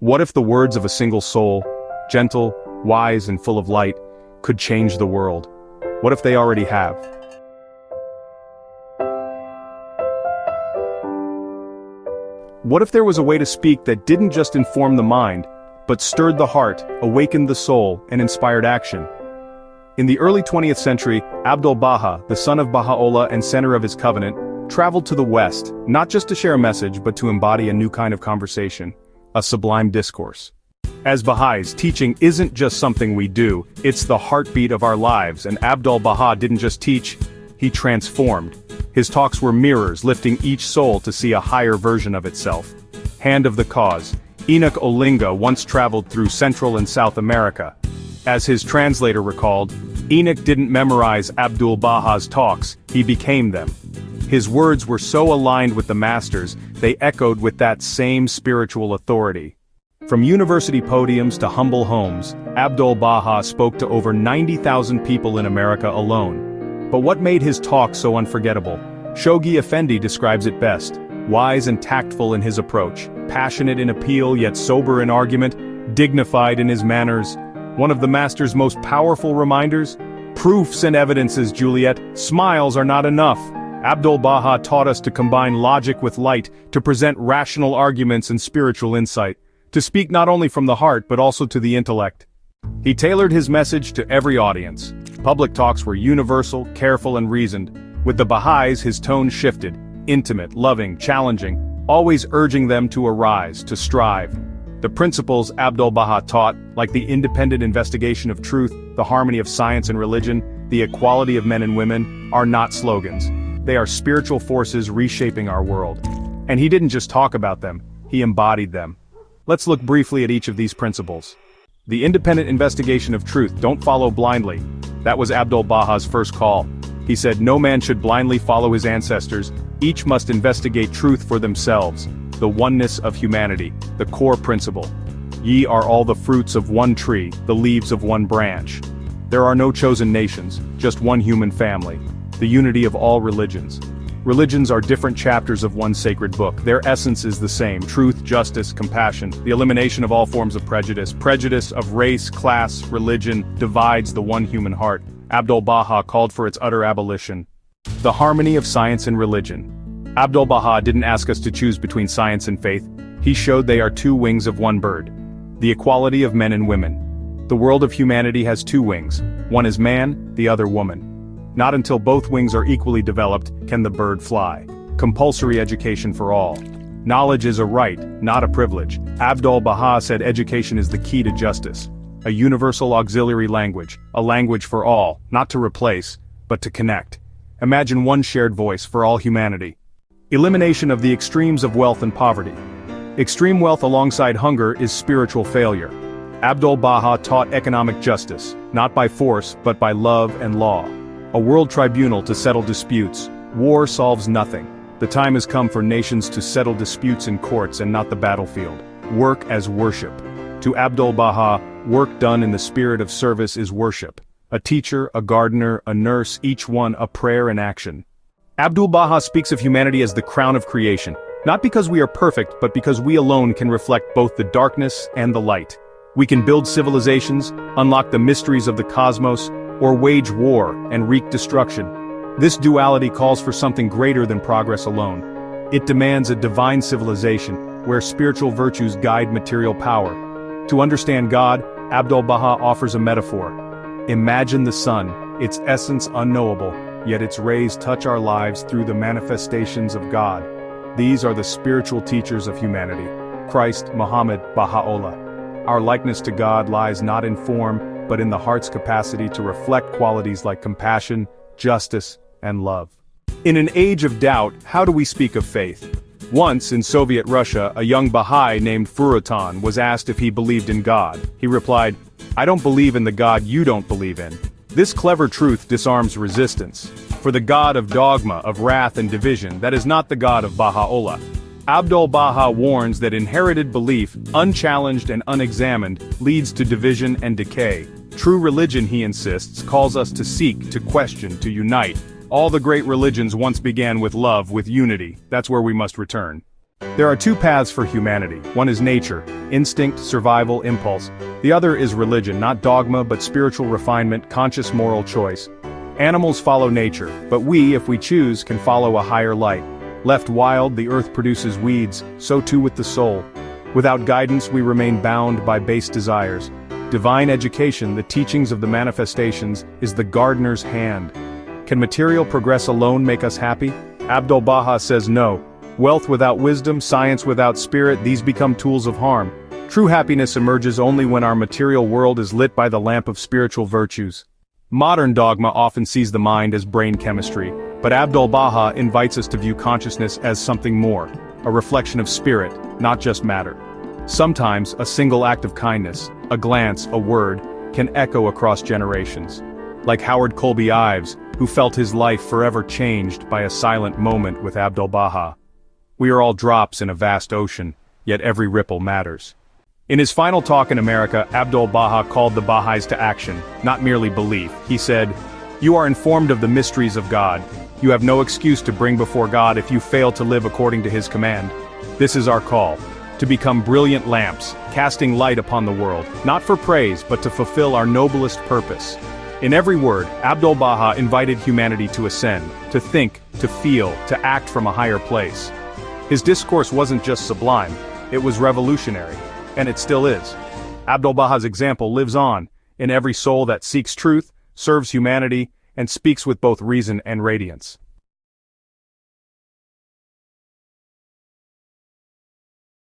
What if the words of a single soul, gentle, wise, and full of light, could change the world? What if they already have? What if there was a way to speak that didn't just inform the mind, but stirred the heart, awakened the soul, and inspired action? In the early 20th century, Abdul Baha, the son of Baha'u'llah and center of his covenant, traveled to the West, not just to share a message but to embody a new kind of conversation, a sublime discourse. As Baha'is, teaching isn't just something we do, it's the heartbeat of our lives, and Abdul Baha didn't just teach, he transformed. His talks were mirrors lifting each soul to see a higher version of itself. Hand of the cause. Enoch Olinga once traveled through Central and South America. As his translator recalled, Enoch didn't memorize Abdul Baha's talks, he became them. His words were so aligned with the masters, they echoed with that same spiritual authority. From university podiums to humble homes, Abdul Baha spoke to over 90,000 people in America alone. But what made his talk so unforgettable? Shoghi Effendi describes it best: wise and tactful in his approach, passionate in appeal yet sober in argument, dignified in his manners. One of the master's most powerful reminders? Proofs and evidences, Juliet, smiles are not enough. Abdul Baha taught us to combine logic with light, to present rational arguments and spiritual insight, to speak not only from the heart but also to the intellect. He tailored his message to every audience. Public talks were universal, careful, and reasoned. With the Baha'is, his tone shifted, intimate, loving, challenging, always urging them to arise, to strive. The principles Abdul Baha taught, like the independent investigation of truth, the harmony of science and religion, the equality of men and women, are not slogans. They are spiritual forces reshaping our world. And he didn't just talk about them, he embodied them. Let's look briefly at each of these principles. The independent investigation of truth, don't follow blindly. That was Abdul Baha's first call. He said no man should blindly follow his ancestors, each must investigate truth for themselves. The oneness of humanity, the core principle. Ye are all the fruits of one tree, the leaves of one branch. There are no chosen nations, just one human family. The unity of all religions. Religions are different chapters of one sacred book. Their essence is the same: truth, justice, compassion, the elimination of all forms of prejudice. Prejudice of race, class, religion divides the one human heart. Abdul Baha called for its utter abolition. The harmony of science and religion. Abdul Baha didn't ask us to choose between science and faith. He showed they are two wings of one bird. The equality of men and women. The world of humanity has two wings. One is man, the other woman. Not until both wings are equally developed can the bird fly. Compulsory education for all. Knowledge is a right, not a privilege. Abdul Baha said education is the key to justice. A universal auxiliary language, a language for all, not to replace, but to connect. Imagine one shared voice for all humanity. Elimination of the extremes of wealth and poverty. Extreme wealth alongside hunger is spiritual failure. Abdul Baha taught economic justice, not by force but by love and law. A world tribunal to settle disputes. War solves nothing. The time has come for nations to settle disputes in courts and not the battlefield. Work as worship. To Abdul Baha, work done in the spirit of service is worship. A teacher, a gardener, a nurse, each one a prayer in action. Abdul Baha speaks of humanity as the crown of creation, not because we are perfect but because we alone can reflect both the darkness and the light. We can build civilizations, unlock the mysteries of the cosmos, or wage war and wreak destruction. This duality calls for something greater than progress alone. It demands a divine civilization, where spiritual virtues guide material power. To understand God, Abdul Baha offers a metaphor. Imagine the sun, its essence unknowable, yet its rays touch our lives through the manifestations of God. These are the spiritual teachers of humanity: Christ, Muhammad, Baha'u'llah. Our likeness to God lies not in form, but in the heart's capacity to reflect qualities like compassion, justice, and love. In an age of doubt, how do we speak of faith? Once, in Soviet Russia, a young Baha'i named Furutan was asked if he believed in God. He replied, "I don't believe in the God you don't believe in." This clever truth disarms resistance. For the God of dogma, of wrath and division, that is not the God of Baha'u'llah. Abdul Baha warns that inherited belief, unchallenged and unexamined, leads to division and decay. True religion, he insists, calls us to seek, to question, to unite. All the great religions once began with love, with unity. That's where we must return. There are two paths for humanity. One is nature, instinct, survival, impulse. The other is religion, not dogma but spiritual refinement, conscious moral choice. Animals follow nature, but we, if we choose, can follow a higher light. Left wild, the earth produces weeds, so too with the soul. Without guidance, we remain bound by base desires. Divine education, the teachings of the manifestations, is the gardener's hand. Can material progress alone make us happy? Abdul Baha says no. Wealth without wisdom, science without spirit, these become tools of harm. True happiness emerges only when our material world is lit by the lamp of spiritual virtues. Modern dogma often sees the mind as brain chemistry, but Abdul Baha invites us to view consciousness as something more, a reflection of spirit, not just matter. Sometimes, a single act of kindness, a glance, a word, can echo across generations. Like Howard Colby Ives, who felt his life forever changed by a silent moment with Abdul Baha. We are all drops in a vast ocean, yet every ripple matters. In his final talk in America, Abdul Baha called the Baha'is to action, not merely belief. He said, "You are informed of the mysteries of God. You have no excuse to bring before God if you fail to live according to His command. This is our call, to become brilliant lamps, casting light upon the world, not for praise but to fulfill our noblest purpose." In every word, Abdul Baha invited humanity to ascend, to think, to feel, to act from a higher place. His discourse wasn't just sublime, it was revolutionary. And it still is. Abdul Baha's example lives on, in every soul that seeks truth, serves humanity, and speaks with both reason and radiance.